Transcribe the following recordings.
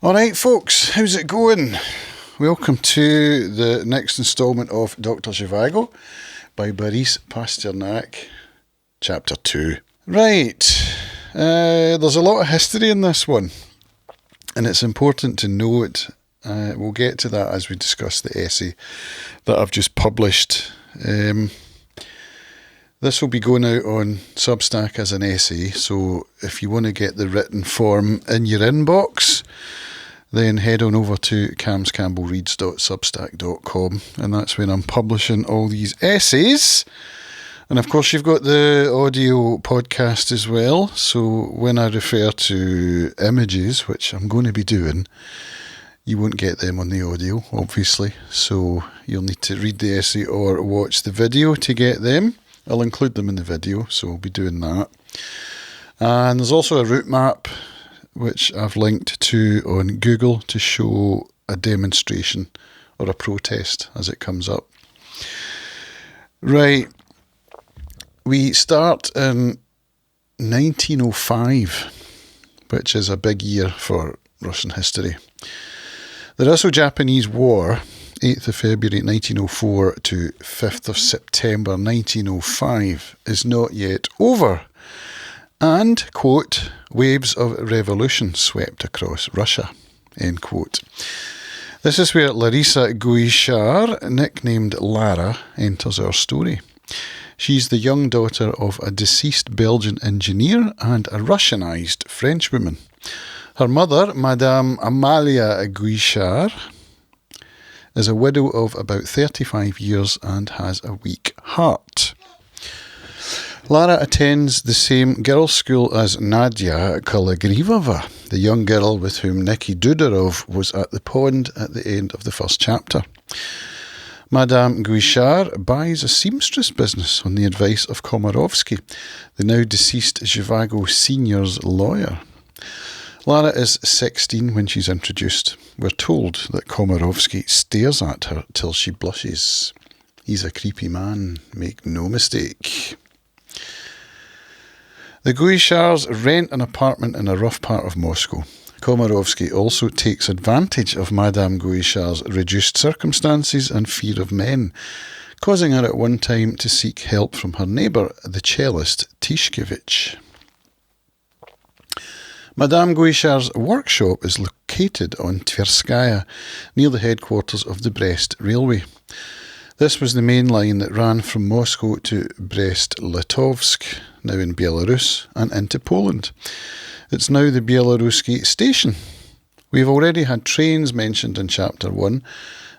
Alright folks, how's it going? Welcome to the next instalment of Doctor Zhivago by Boris Pasternak, Chapter 2. Right, there's a lot of history in this one, and it's important to note, we'll get to that as we discuss the essay that I've just published. This will be going out on Substack as an essay, so if you want to get the written form in your inbox, then head on over to camscampbellreads.substack.com, and that's when I'm publishing all these essays. And of course you've got the audio podcast as well, so when I refer to images, which I'm going to be doing, you won't get them on the audio, obviously, so you'll need to read the essay or watch the video to get them. I'll include them in the video, so I'll be doing that. And there's also a route map which I've linked to on Google to show a demonstration or a protest as it comes up. Right, we start in 1905, which is a big year for Russian history. The Russo-Japanese War, 8th of February 1904 to 5th of September 1905, is not yet over. And, quote, waves of revolution swept across Russia, end quote. This is where Larissa Guichard, nicknamed Lara, enters our story. She's the young daughter of a deceased Belgian engineer and a Russianised Frenchwoman. Her mother, Madame Amalia Guichard, is a widow of about 35 years and has a weak heart. Lara attends the same girls' school as Nadia Kalagrivova, the young girl with whom Nicky Dudorov was at the pond at the end of the first chapter. Madame Guichard buys a seamstress business on the advice of Komarovsky, the now deceased Zhivago Sr.'s lawyer. Lara is 16 when she's introduced. We're told that Komarovsky stares at her till she blushes. He's a creepy man, make no mistake. The Guichards rent an apartment in a rough part of Moscow. Komarovsky also takes advantage of Madame Guichard's reduced circumstances and fear of men, causing her at one time to seek help from her neighbour, the cellist Tishkevich. Madame Guichard's workshop is located on Tverskaya, near the headquarters of the Brest Railway. This was the main line that ran from Moscow to Brest-Litovsk, now in Belarus, and into Poland. It's now the Belaruski station. We've already had trains mentioned in Chapter 1,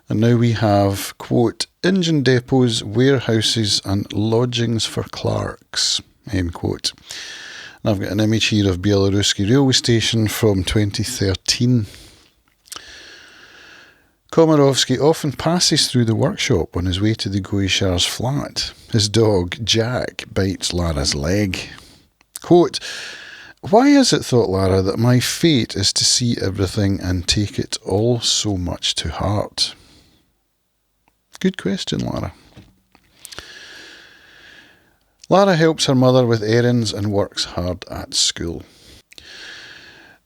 and now we have, quote, engine depots, warehouses and lodgings for clerks, end quote. And I've got an image here of Belaruski railway station from 2013. Komarovsky often passes through the workshop on his way to the Guichards' flat. His dog, Jack, bites Lara's leg. Quote, why is it, thought Lara, that my fate is to see everything and take it all so much to heart? Good question, Lara. Lara helps her mother with errands and works hard at school.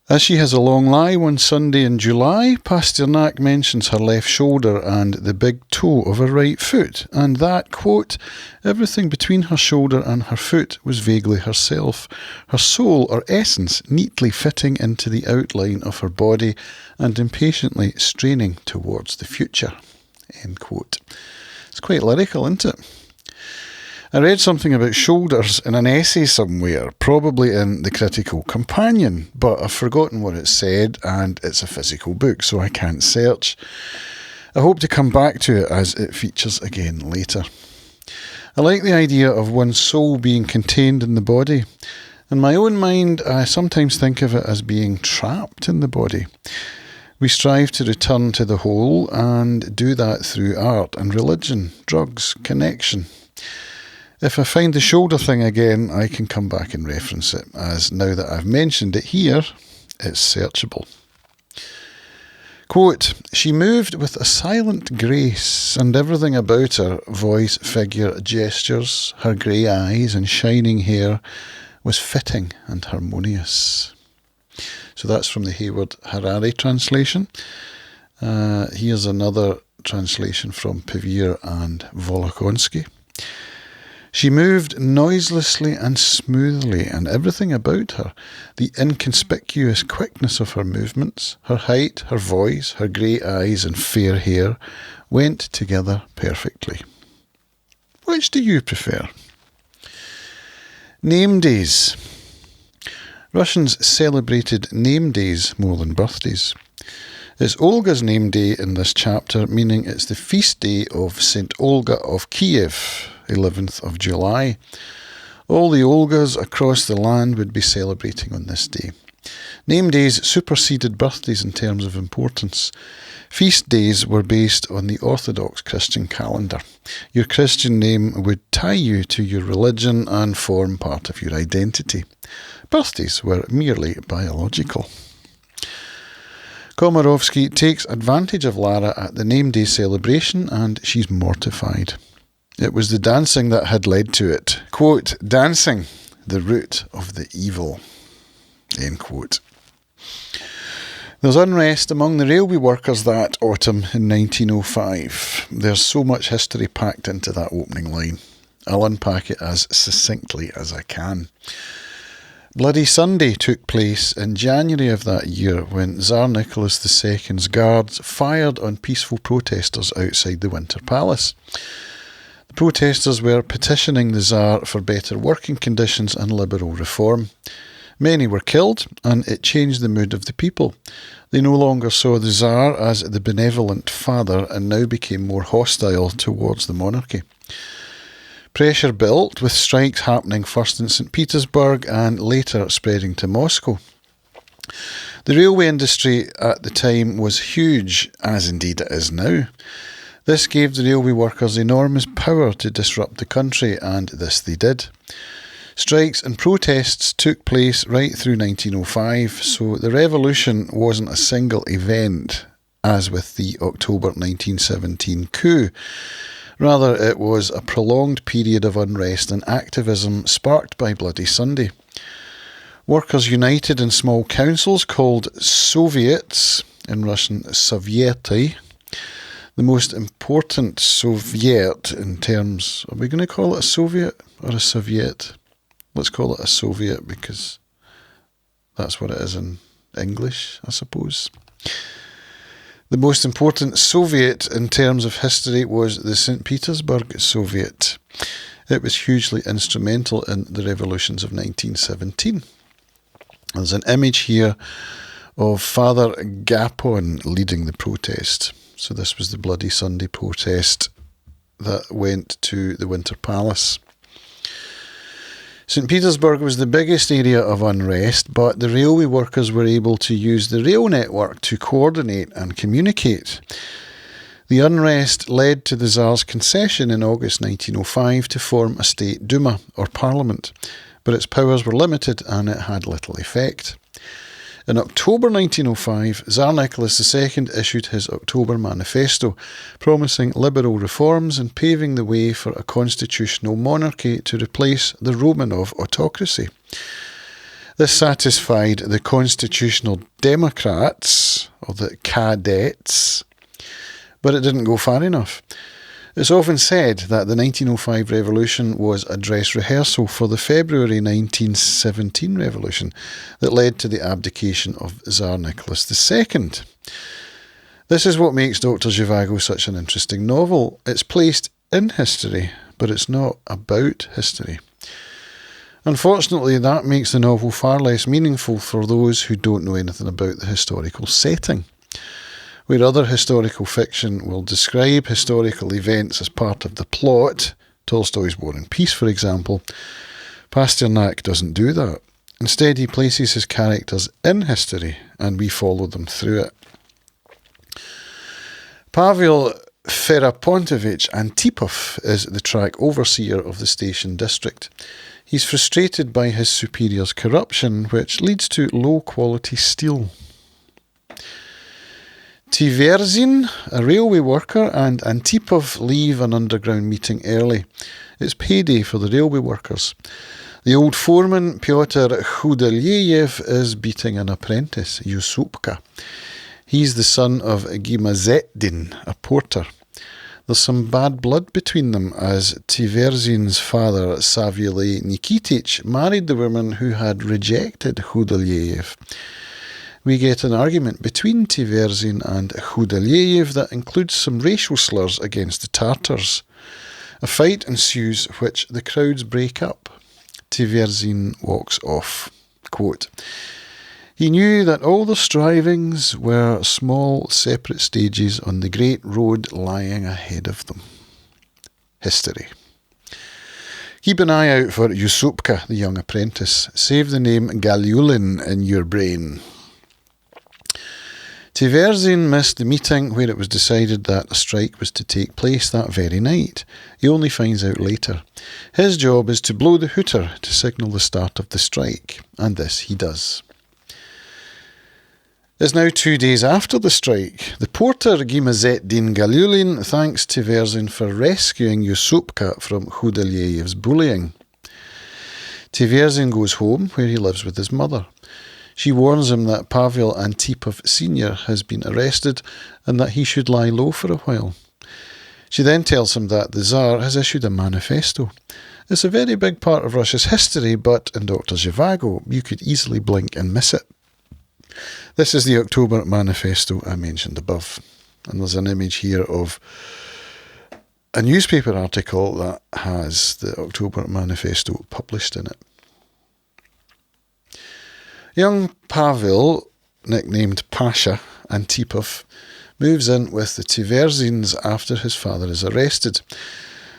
As she has a long lie one Sunday in July, Pasternak mentions her left shoulder and the big toe of her right foot, and that, quote, everything between her shoulder and her foot was vaguely herself, her soul or essence neatly fitting into the outline of her body and impatiently straining towards the future, end quote. It's quite lyrical, isn't it? I read something about shoulders in an essay somewhere, probably in The Critical Companion, but I've forgotten what it said, and it's a physical book, so I can't search. I hope to come back to it as it features again later. I like the idea of one's soul being contained in the body. In my own mind, I sometimes think of it as being trapped in the body. We strive to return to the whole, and do that through art and religion, drugs, connection. If I find the shoulder thing again, I can come back and reference it, as now that I've mentioned it here, it's searchable. Quote, she moved with a silent grace, and everything about her, voice, figure, gestures, her grey eyes and shining hair, was fitting and harmonious. So that's from the Hayward Harari translation. Here's another translation from Pevier and Volokhonsky. She moved noiselessly and smoothly, and everything about her, the inconspicuous quickness of her movements, her height, her voice, her grey eyes and fair hair, went together perfectly. Which do you prefer? Name days. Russians celebrated name days more than birthdays. It's Olga's name day in this chapter, meaning it's the feast day of St. Olga of Kiev, 11th of July. All the Olgas across the land would be celebrating on this day. Name days superseded birthdays in terms of importance. Feast days were based on the Orthodox Christian calendar. Your Christian name would tie you to your religion and form part of your identity. Birthdays were merely biological. Komarovsky takes advantage of Lara at the name day celebration and she's mortified. It was the dancing that had led to it. Quote, dancing, the root of the evil. End quote. There's unrest among the railway workers that autumn in 1905. There's so much history packed into that opening line. I'll unpack it as succinctly as I can. Bloody Sunday took place in January of that year when Tsar Nicholas II's guards fired on peaceful protesters outside the Winter Palace. The protesters were petitioning the Tsar for better working conditions and liberal reform. Many were killed, and it changed the mood of the people. They no longer saw the Tsar as the benevolent father and now became more hostile towards the monarchy. Pressure built, with strikes happening first in St. Petersburg and later spreading to Moscow. The railway industry at the time was huge, as indeed it is now. This gave the railway workers enormous power to disrupt the country, and this they did. Strikes and protests took place right through 1905, so the revolution wasn't a single event, as with the October 1917 coup. Rather, it was a prolonged period of unrest and activism sparked by Bloody Sunday. Workers united in small councils called Soviets, in Russian Soviety. The most important Soviet in terms, are we going to call it a Soviet or a Soviet? Let's call it a Soviet because that's what it is in English, I suppose. The most important Soviet in terms of history was the St. Petersburg Soviet. It was hugely instrumental in the revolutions of 1917. There's an image here of Father Gapon leading the protest. So this was the Bloody Sunday protest that went to the Winter Palace. St. Petersburg was the biggest area of unrest, but the railway workers were able to use the rail network to coordinate and communicate. The unrest led to the Tsar's concession in August 1905 to form a state Duma, or parliament, but its powers were limited and it had little effect. In October 1905, Tsar Nicholas II issued his October Manifesto, promising liberal reforms and paving the way for a constitutional monarchy to replace the Romanov autocracy. This satisfied the constitutional Democrats, or the cadets, but it didn't go far enough. It's often said that the 1905 revolution was a dress rehearsal for the February 1917 revolution that led to the abdication of Tsar Nicholas II. This is what makes Doctor Zhivago such an interesting novel. It's placed in history, but it's not about history. Unfortunately, that makes the novel far less meaningful for those who don't know anything about the historical setting. Where other historical fiction will describe historical events as part of the plot, Tolstoy's War and Peace, for example, Pasternak doesn't do that. Instead, he places his characters in history, and we follow them through it. Pavel Ferapontovich Antipov is the track overseer of the station district. He's frustrated by his superior's corruption, which leads to low-quality steel. Tverzin, a railway worker, and Antipov leave an underground meeting early. It's payday for the railway workers. The old foreman, Pyotr Khudalyev, is beating an apprentice, Yusupka. He's the son of Gimazetdin, a porter. There's some bad blood between them, as Tverzin's father, Savyly Nikitich, married the woman who had rejected Khudalyev. We get an argument between Tverzin and Khudalyev that includes some racial slurs against the Tartars. A fight ensues, which the crowds break up. Tverzin walks off. Quote, "He knew that all the strivings were small separate stages on the great road lying ahead of them." History. Keep an eye out for Yusupka, the young apprentice. Save the name Galyulin in your brain. Tverzin missed the meeting where it was decided that a strike was to take place that very night. He only finds out later. His job is to blow the hooter to signal the start of the strike, and this he does. It's now 2 days after the strike. The porter Gimazetdin Galyulin thanks Tverzin for rescuing Yusupka from Khudalyev's bullying. Tverzin goes home, where he lives with his mother. She warns him that Pavel Antipov Sr. has been arrested and that he should lie low for a while. She then tells him that the Tsar has issued a manifesto. It's a very big part of Russia's history, but in Doctor Zhivago, you could easily blink and miss it. This is the October manifesto I mentioned above. And there's an image here of a newspaper article that has the October manifesto published in it. Young Pavel, nicknamed Pasha Antipov, moves in with the Tverzins after his father is arrested.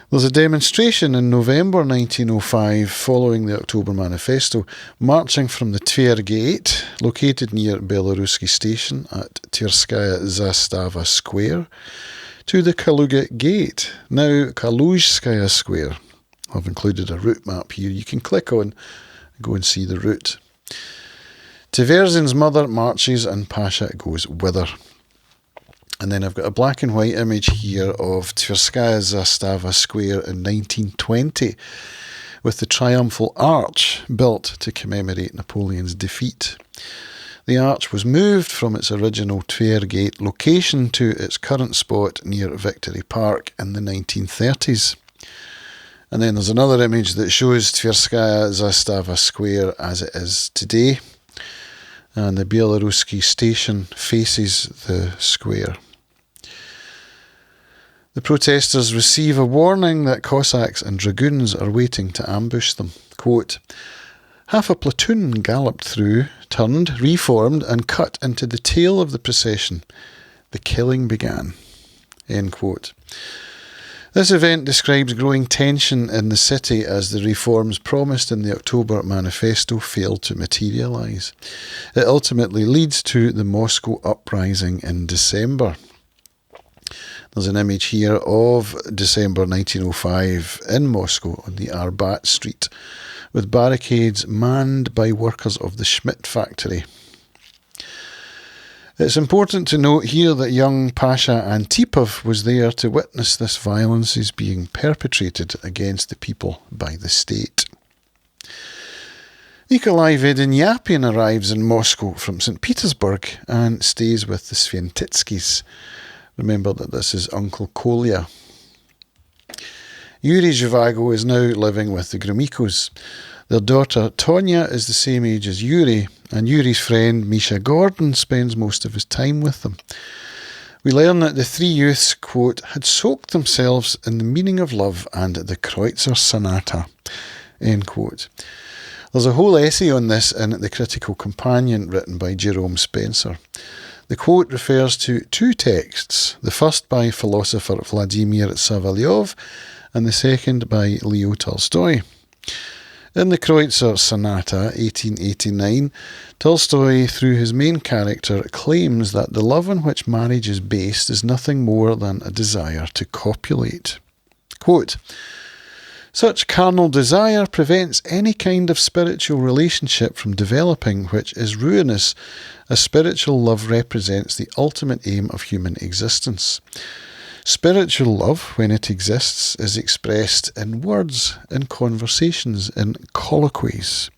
There's a demonstration in November 1905 following the October Manifesto, marching from the Tver Gate, located near Belaruski Station at Tverskaya Zastava Square, to the Kaluga Gate, now Kaluzhskaya Square. I've included a route map here you can click on and go and see the route. Tverzin's mother marches and Pasha goes with her. And then I've got a black and white image here of Tverskaya Zastava Square in 1920 with the triumphal arch built to commemorate Napoleon's defeat. The arch was moved from its original Tver Gate location to its current spot near Victory Park in the 1930s. And then there's another image that shows Tverskaya Zastava Square as it is today. And the Belaruski station faces the square. The protesters receive a warning that Cossacks and dragoons are waiting to ambush them. Quote, "Half a platoon galloped through, turned, reformed, and cut into the tail of the procession. The killing began." End quote. This event describes growing tension in the city as the reforms promised in the October Manifesto failed to materialise. It ultimately leads to the Moscow uprising in December. There's an image here of December 1905 in Moscow on the Arbat Street, with barricades manned by workers of the Schmidt factory. It's important to note here that young Pasha Antipov was there to witness this violence is being perpetrated against the people by the state. Nikolai Vedenyapin arrives in Moscow from St. Petersburg and stays with the Sventitskys. Remember that this is Uncle Kolya. Yuri Zhivago is now living with the Gromykos. Their daughter Tonya is the same age as Yuri, and Yuri's friend Misha Gordon spends most of his time with them. We learn that the three youths, quote, had soaked themselves in the meaning of love and the Kreutzer Sonata, end quote. There's a whole essay on this in The Critical Companion written by Jerome Spencer. The quote refers to two texts, the first by philosopher Vladimir Savalyov and the second by Leo Tolstoy. In the Kreutzer Sonata, 1889, Tolstoy, through his main character, claims that the love on which marriage is based is nothing more than a desire to copulate. Quote, "Such carnal desire prevents any kind of spiritual relationship from developing, which is ruinous, as spiritual love represents the ultimate aim of human existence. Spiritual love, when it exists, is expressed in words, in conversations, in colloquies.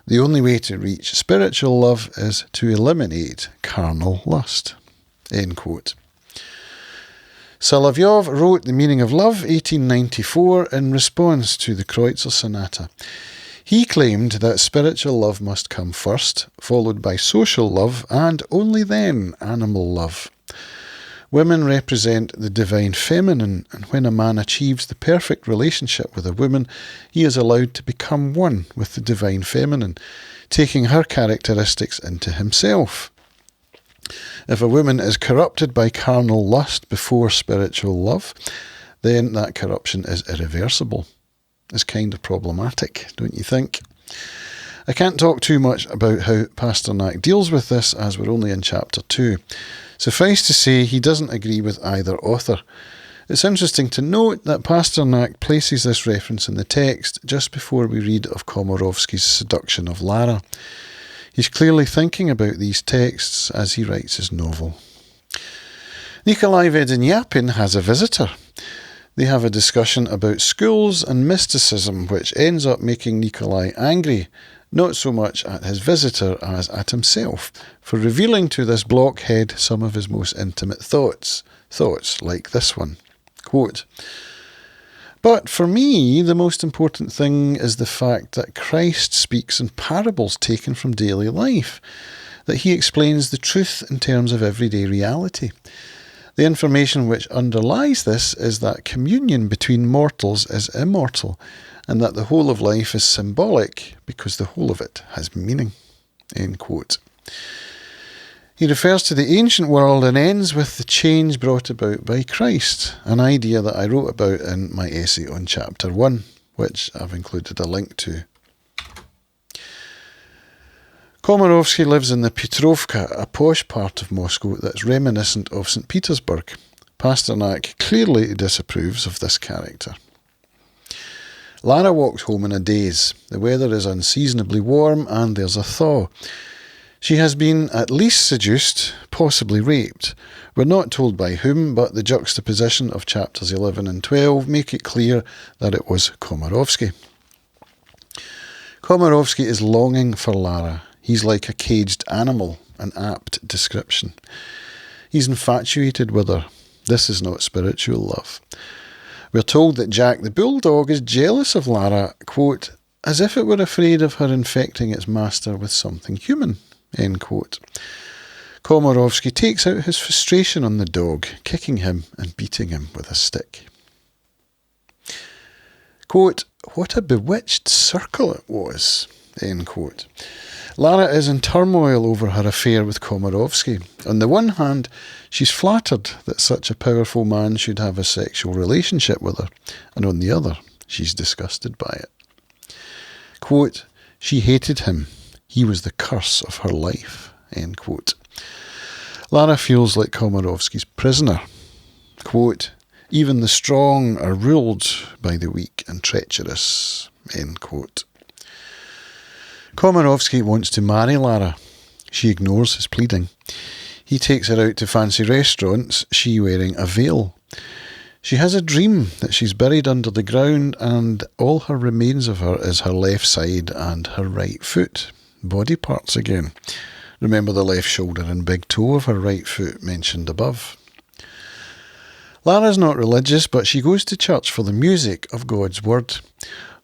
The only way to reach spiritual love is to eliminate carnal lust." End quote. Solovyov wrote The Meaning of Love, 1894, in response to the Kreutzer Sonata. He claimed that spiritual love must come first, followed by social love, and only then animal love. Women represent the divine feminine, and when a man achieves the perfect relationship with a woman, he is allowed to become one with the divine feminine, taking her characteristics into himself. If a woman is corrupted by carnal lust before spiritual love, then that corruption is irreversible. It's kind of problematic, don't you think? I can't talk too much about how Pasternak deals with this, as we're only in chapter 2. Suffice to say, he doesn't agree with either author. It's interesting to note that Pasternak places this reference in the text just before we read of Komarovsky's seduction of Lara. He's clearly thinking about these texts as he writes his novel. Nikolai Vedenyapin has a visitor. They have a discussion about schools and mysticism, which ends up making Nikolai angry, not so much at his visitor as at himself, for revealing to this blockhead some of his most intimate thoughts like this one. Quote, "But for me, the most important thing is the fact that Christ speaks in parables taken from daily life, that he explains the truth in terms of everyday reality. The information which underlies this is that communion between mortals is immortal, and that the whole of life is symbolic because the whole of it has meaning." End quote. He refers to the ancient world and ends with the change brought about by Christ, an idea that I wrote about in my essay on chapter 1, which I've included a link to. Komarovsky lives in the Petrovka, a posh part of Moscow that's reminiscent of St. Petersburg. Pasternak clearly disapproves of this character. Lara walks home in a daze. The weather is unseasonably warm and there's a thaw. She has been at least seduced, possibly raped. We're not told by whom, but the juxtaposition of chapters 11 and 12 make it clear that it was Komarovsky. Komarovsky is longing for Lara. He's like a caged animal, an apt description. He's infatuated with her. This is not spiritual love. We're told that Jack the bulldog is jealous of Lara, quote, "as if it were afraid of her infecting its master with something human." End quote. Komarovsky takes out his frustration on the dog, kicking him and beating him with a stick. Quote, "what a bewitched circle it was." End quote. Lara is in turmoil over her affair with Komarovsky. On the one hand, she's flattered that such a powerful man should have a sexual relationship with her, and on the other, she's disgusted by it. Quote, "she hated him. He was the curse of her life." End quote. Lara feels like Komarovsky's prisoner. Quote, "even the strong are ruled by the weak and treacherous." End quote. Komarovsky wants to marry Lara. She ignores his pleading. He takes her out to fancy restaurants, she wearing a veil. She has a dream that she's buried under the ground and all her remains of her is her left side and her right foot. Body parts again. Remember the left shoulder and big toe of her right foot mentioned above. Lara's not religious, but she goes to church for the music of God's word.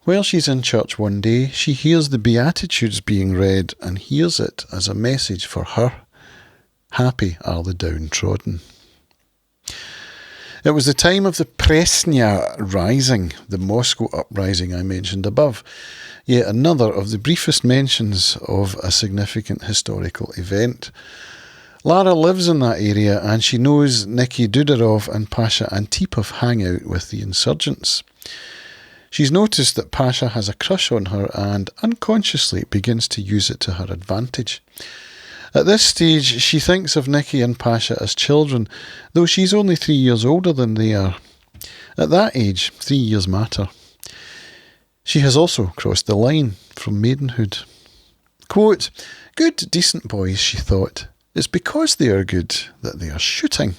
While she's in church one day, she hears the Beatitudes being read and hears it as a message for her. Happy are the downtrodden. It was the time of the Presnya Rising, the Moscow uprising I mentioned above, yet another of the briefest mentions of a significant historical event. Lara lives in that area and she knows Nikolai Dudarov and Pasha Antipov hang out with the insurgents. She's noticed that Pasha has a crush on her and unconsciously begins to use it to her advantage. At this stage, she thinks of Nicky and Pasha as children, though she's only 3 years older than they are. At that age, 3 years matter. She has also crossed the line from maidenhood. Quote, "good, decent boys," she thought. "It's because they are good that they are shooting."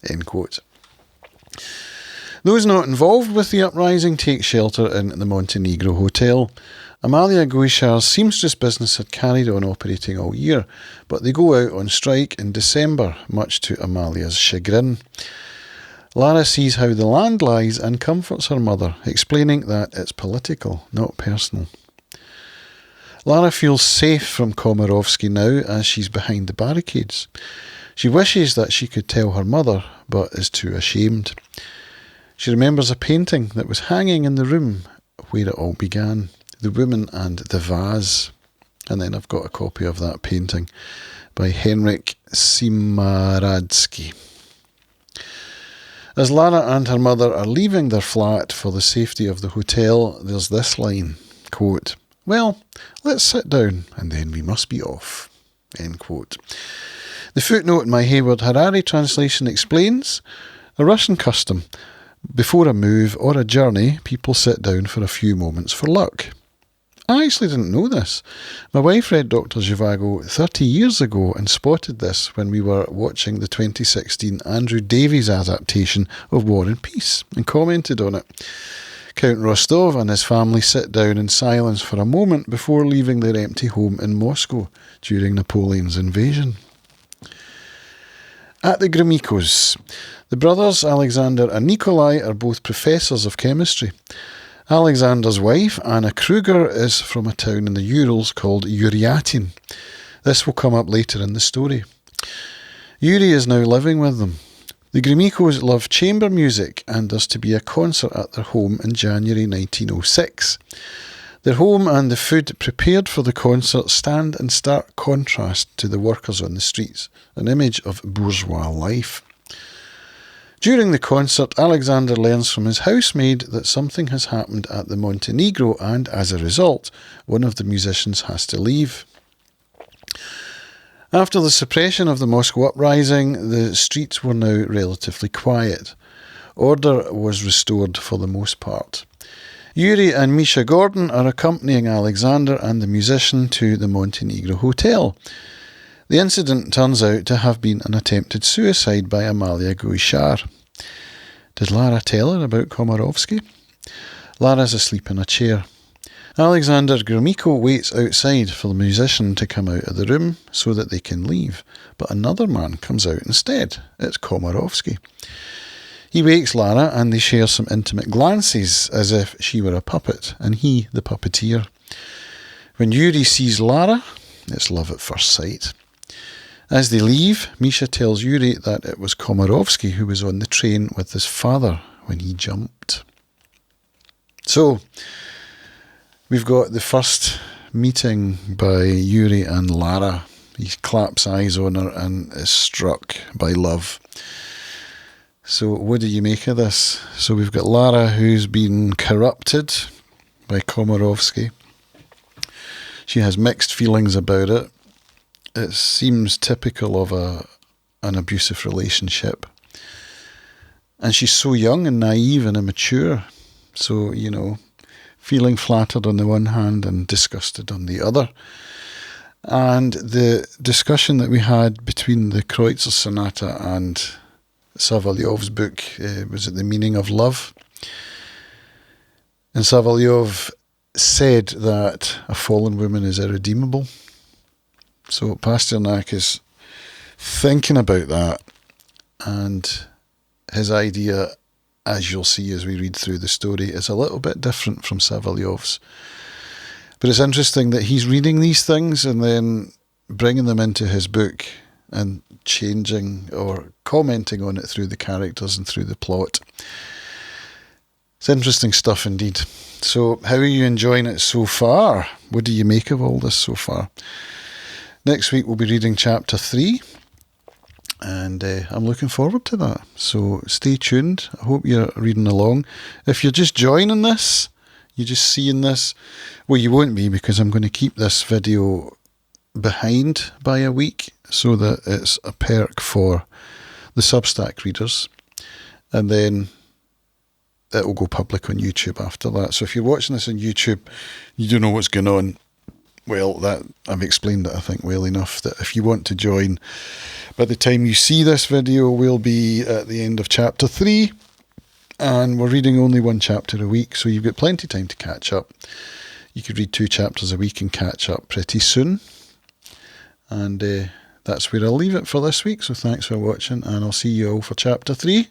End quote. Those not involved with the uprising take shelter in the Montenegro Hotel. Amalia Guishar's seamstress business had carried on operating all year, but they go out on strike in December, much to Amalia's chagrin. Lara sees how the land lies and comforts her mother, explaining that it's political, not personal. Lara feels safe from Komarovsky now as she's behind the barricades. She wishes that she could tell her mother, but is too ashamed. She remembers a painting that was hanging in the room where it all began, The Woman and the Vase. And then I've got a copy of that painting by Henryk Simaradsky. As Lara and her mother are leaving their flat for the safety of the hotel, there's this line, quote, "Well, let's sit down and then we must be off," end quote. The footnote in my Hayward Harari translation explains, a Russian custom. Before a move or a journey, people sit down for a few moments for luck. I actually didn't know this. My wife read Doctor Zhivago 30 years ago and spotted this when we were watching the 2016 Andrew Davies adaptation of War and Peace and commented on it. Count Rostov and his family sit down in silence for a moment before leaving their empty home in Moscow during Napoleon's invasion. At the Gromykos, the brothers Alexander and Nikolai are both professors of chemistry. Alexander's wife, Anna Kruger, is from a town in the Urals called Yuryatin. This will come up later in the story. Yuri is now living with them. The Gromykos love chamber music and there's to be a concert at their home in January 1906. Their home and the food prepared for the concert stand in stark contrast to the workers on the streets, an image of bourgeois life. During the concert, Alexander learns from his housemaid that something has happened at the Montenegro and, as a result, one of the musicians has to leave. After the suppression of the Moscow uprising, the streets were now relatively quiet. Order was restored for the most part. Yuri and Misha Gordon are accompanying Alexander and the musician to the Montenegro Hotel. The incident turns out to have been an attempted suicide by Amalia Guishar. Did Lara tell her about Komarovsky? Lara's asleep in a chair. Alexander Gromyko waits outside for the musician to come out of the room so that they can leave, but another man comes out instead. It's Komarovsky. He wakes Lara and they share some intimate glances as if she were a puppet and he the puppeteer. When Yuri sees Lara, it's love at first sight. As they leave, Misha tells Yuri that it was Komarovsky who was on the train with his father when he jumped. So, we've got the first meeting by Yuri and Lara. He claps eyes on her and is struck by love. So what do you make of this? So we've got Lara who's been corrupted by Komarovsky. She has mixed feelings about it. It seems typical of an abusive relationship. And she's so young and naive and immature. So, feeling flattered on the one hand and disgusted on the other. And the discussion that we had between the Kreutzer Sonata and Savalyov's book, was it The Meaning of Love? And Savalyov said that a fallen woman is irredeemable. So Pasternak is thinking about that, and his idea, as you'll see as we read through the story, is a little bit different from Savalyov's. But it's interesting that he's reading these things and then bringing them into his book and changing or commenting on it through the characters and through the plot. It's interesting stuff indeed. So how are you enjoying it so far? What do you make of all this so far? Next week we'll be reading chapter 3 and I'm looking forward to that. So stay tuned. I hope you're reading along. If you're just joining this, you're just seeing this, well, you won't be, because I'm going to keep this video behind by a week so that it's a perk for the Substack readers, and then it will go public on YouTube after that. So if you're watching this on YouTube, you don't know what's going on. Well, that I've explained it, I think, well enough, that if you want to join, by the time you see this video, we'll be at the end of chapter 3, And we're reading only one chapter a week, so you've got plenty of time to catch up. You could read 2 chapters a week and catch up pretty soon. And that's where I'll leave it for this week. So thanks for watching, and I'll see you all for chapter 3.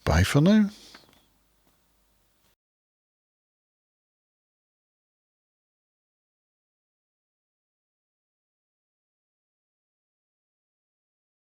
Bye for now.